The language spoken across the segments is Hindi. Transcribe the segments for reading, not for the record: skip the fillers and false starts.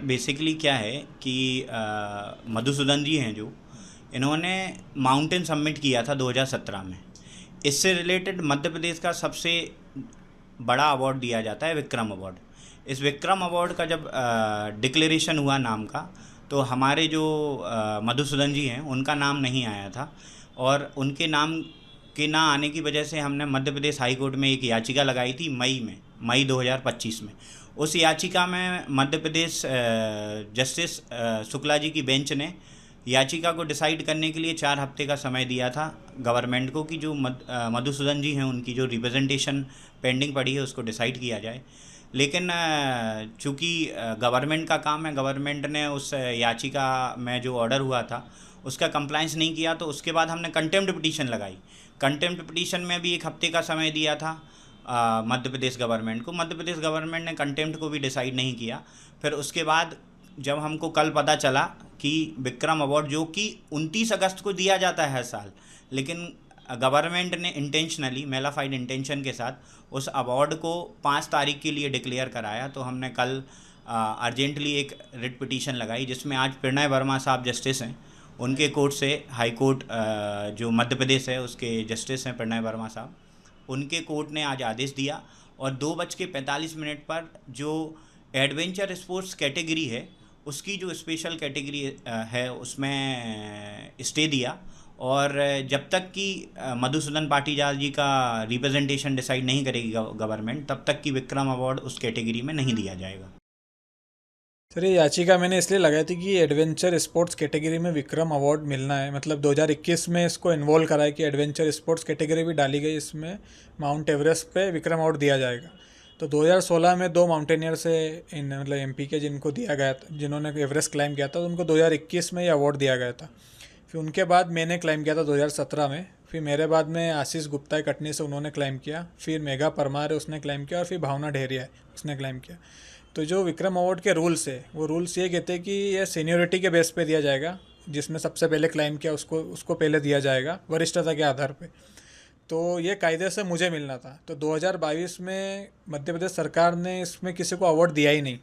बेसिकली क्या है कि मधुसूदन जी हैं जो, इन्होंने माउंटेन सबमिट किया था 2017 में। इससे रिलेटेड मध्य प्रदेश का सबसे बड़ा अवार्ड दिया जाता है विक्रम अवार्ड। इस विक्रम अवार्ड का जब डिक्लेरेशन हुआ नाम का, तो हमारे जो मधुसूदन जी हैं उनका नाम नहीं आया था, और उनके नाम के ना आने की वजह से हमने मध्य प्रदेश हाई कोर्ट में एक याचिका लगाई थी मई 2025 में। उस याचिका में मध्य प्रदेश जस्टिस शुक्ला जी की बेंच ने याचिका को डिसाइड करने के लिए 4 हफ्ते का समय दिया था गवर्नमेंट को, कि जो मधुसूदन जी हैं उनकी जो रिप्रेजेंटेशन पेंडिंग पड़ी है उसको डिसाइड किया जाए। लेकिन चूँकि गवर्नमेंट का काम है, गवर्नमेंट ने उस याचिका में जो ऑर्डर हुआ था उसका कंप्लाइंस नहीं किया, तो उसके बाद हमने कंटेम्प्ट पिटीशन लगाई। कंटेम्प्ट पिटीशन में भी 1 हफ्ते का समय दिया था मध्य प्रदेश गवर्नमेंट को। मध्य प्रदेश गवर्नमेंट ने कंटेम्प्ट को भी डिसाइड नहीं किया। फिर उसके बाद जब हमको कल पता चला कि विक्रम अवार्ड, जो कि 29 अगस्त को दिया जाता है हर साल, लेकिन गवर्नमेंट ने इंटेंशनली मेलाफाइड इंटेंशन के साथ उस अवार्ड को 5 तारीख के लिए डिक्लेयर कराया, तो हमने कल अर्जेंटली एक रिट पिटीशन लगाई, जिसमें आज प्रणय वर्मा साहब जस्टिस हैं, उनके कोर्ट से हाई कोर्ट जो मध्य प्रदेश है उसके जस्टिस हैं प्रणय वर्मा साहब, उनके कोर्ट ने आज आदेश दिया। और 2:45 पर जो एडवेंचर स्पोर्ट्स कैटेगरी है उसकी जो स्पेशल कैटेगरी है उसमें स्टे दिया। और जब तक कि मधुसूदन पाटीदार जी का रिप्रेजेंटेशन डिसाइड नहीं करेगी गवर्नमेंट, तब तक कि विक्रम अवार्ड उस कैटेगरी में नहीं दिया जाएगा। सर ये याचिका मैंने इसलिए लगाई थी कि एडवेंचर स्पोर्ट्स कैटेगरी में विक्रम अवार्ड मिलना है, मतलब 2021 में इसको इन्वॉल्व करा है कि एडवेंचर स्पोर्ट्स कैटेगरी भी डाली गई, इसमें माउंट एवरेस्ट पे विक्रम अवार्ड दिया जाएगा। तो 2016 में 2 माउंटेनियर से इन मतलब एमपी के जिनको दिया गया था, जिन्होंने एवरेस्ट क्लाइम किया था, तो उनको 2021 में ये अवार्ड दिया गया था। फिर उनके बाद मैंने क्लाइम किया था 2017 में, फिर मेरे बाद में आशीष गुप्ता है कटनी से, उन्होंने क्लाइम किया, फिर मेघा परमार है उसने क्लाइम किया, और फिर भावना ढेरिया है उसने क्लाइम किया। तो जो विक्रम अवार्ड के रूल्स है वो रूल्स ये कहते हैं कि ये सीनियोरिटी के बेस पे दिया जाएगा, जिसने सबसे पहले क्लाइम किया उसको उसको पहले दिया जाएगा वरिष्ठता के आधार पे। तो ये कायदे से मुझे मिलना था, तो 2022 में मध्य प्रदेश सरकार ने इसमें किसी को अवार्ड दिया ही नहीं।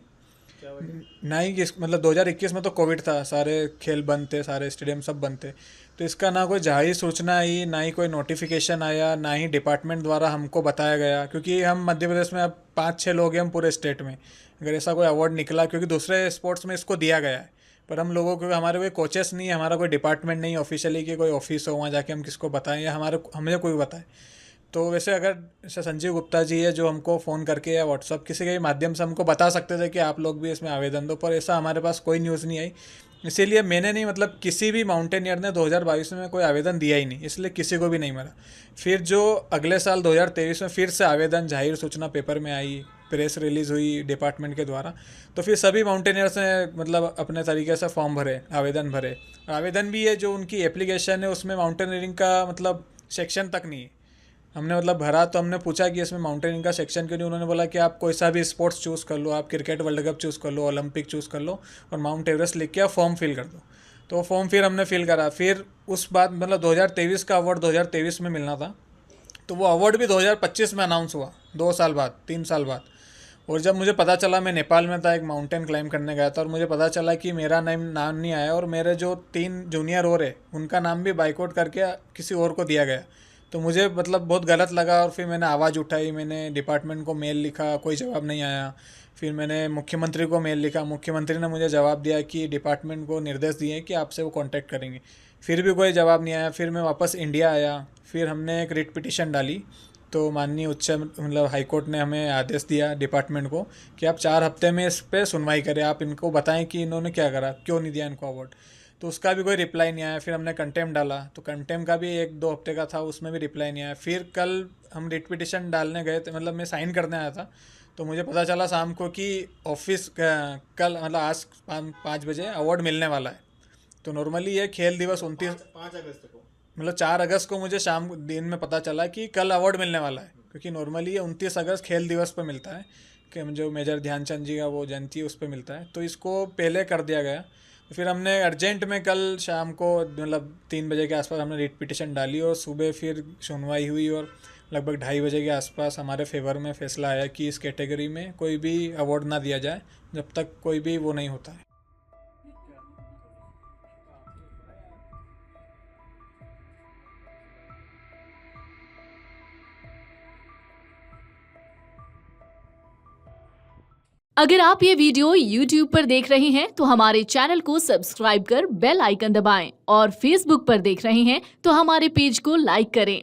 ना ही मतलब 2021 में तो कोविड था, सारे खेल बंद थे, सारे स्टेडियम सब बंद थे, तो इसका ना कोई जाहिर सूचना आई, ना ही कोई नोटिफिकेशन आया, ना ही डिपार्टमेंट द्वारा हमको बताया गया, क्योंकि हम मध्य प्रदेश में अब 5-6 लोग हैं हम पूरे स्टेट में। अगर ऐसा कोई अवार्ड निकला, क्योंकि दूसरे स्पोर्ट्स में इसको दिया गया है, पर हम लोगों को, हमारे कोई कोचेस नहीं है, हमारा कोई डिपार्टमेंट नहीं ऑफिशियली कि कोई ऑफिस हो वहाँ जाके हम किसको बताएं या हमारे हमें कोई बताए। तो वैसे अगर जैसे संजीव गुप्ता जी है जो हमको फ़ोन करके या व्हाट्सअप किसी के भी माध्यम से हमको बता सकते थे कि आप लोग भी इसमें आवेदन दो, पर ऐसा हमारे पास कोई न्यूज़ नहीं आई। इसीलिए मैंने नहीं, मतलब किसी भी माउंटेनियर ने 2022 में कोई आवेदन दिया ही नहीं, इसलिए किसी को भी नहीं मिला। फिर जो अगले साल 2023 में फिर से आवेदन जाहिर सूचना पेपर में आई, प्रेस रिलीज़ हुई डिपार्टमेंट के द्वारा, तो फिर सभी माउंटेनियर्स ने मतलब अपने तरीके से फॉर्म भरे, आवेदन भरे। आवेदन भी है जो उनकी एप्लीकेशन है उसमें माउंटेनियरिंग का मतलब सेक्शन तक नहीं है। हमने मतलब भरा तो हमने पूछा कि इसमें माउंटेनिंग का सेक्शन क्यों नहीं, उन्होंने बोला कि आप कोई सा भी स्पोर्ट्स चूज़ कर लो, आप क्रिकेट वर्ल्ड कप चूज़ कर लो, ओलंपिक चूज़ कर लो, और माउंट एवरेस्ट लिख के आप फॉर्म फिल कर दो। तो वो फॉर्म फिर हमने फिल करा। फिर उस बाद मतलब 2023 का अवार्ड 2023 में मिलना था, तो वो अवार्ड भी 2025 में अनाउंस हुआ, 2 साल बाद, 3 साल बाद। और जब मुझे पता चला, मैं नेपाल में था, एक माउंटेन क्लाइम करने गया था, और मुझे पता चला कि मेरा नाम नहीं आया, और मेरे जो 3 जूनियर और है उनका नाम भी बाइकआउट करके किसी और को दिया गया। तो मुझे मतलब बहुत गलत लगा, और फिर मैंने आवाज़ उठाई, मैंने डिपार्टमेंट को मेल लिखा, कोई जवाब नहीं आया। फिर मैंने मुख्यमंत्री को मेल लिखा, मुख्यमंत्री ने मुझे जवाब दिया कि डिपार्टमेंट को निर्देश दिए कि आपसे वो कांटेक्ट करेंगे। फिर भी कोई जवाब नहीं आया। फिर मैं वापस इंडिया आया, फिर हमने एक रिट पिटीशन डाली, तो माननीय उच्च मतलब हाईकोर्ट ने हमें आदेश दिया डिपार्टमेंट को कि आप 4 हफ्ते में इस पर सुनवाई करें, आप इनको बताएं कि इन्होंने क्या करा, क्यों नहीं दिया इनको अवार्ड। तो उसका भी कोई रिप्लाई नहीं आया। फिर हमने कंटेम डाला, तो कंटेम का भी 1-2 हफ्ते का था, उसमें भी रिप्लाई नहीं आया। फिर कल हम रिट पिटिशन डालने गए थे, मतलब मैं साइन करने आया था, तो मुझे पता चला शाम को कि ऑफिस कल मतलब आज 5 बजे अवार्ड मिलने वाला है। तो नॉर्मली ये खेल दिवस 29 मतलब 4 अगस्त को मुझे शाम दिन में पता चला कि कल अवार्ड मिलने वाला है, क्योंकि नॉर्मली ये 29 अगस्त खेल दिवस पर मिलता है, कि जो मेजर ध्यानचंद जी का वो जयंती है उस पर मिलता है, तो इसको पहले कर दिया गया। फिर हमने अर्जेंट में कल शाम को मतलब 3 बजे के आसपास हमने रिट पिटिशन डाली और सुबह फिर सुनवाई हुई और लगभग 2:30 बजे के आसपास हमारे फेवर में फैसला आया कि इस कैटेगरी में कोई भी अवार्ड ना दिया जाए जब तक कोई भी वो नहीं होता है। अगर आप ये वीडियो YouTube पर देख रहे हैं तो हमारे चैनल को सब्सक्राइब कर बेल आइकन दबाएं और Facebook पर देख रहे हैं तो हमारे पेज को लाइक करें।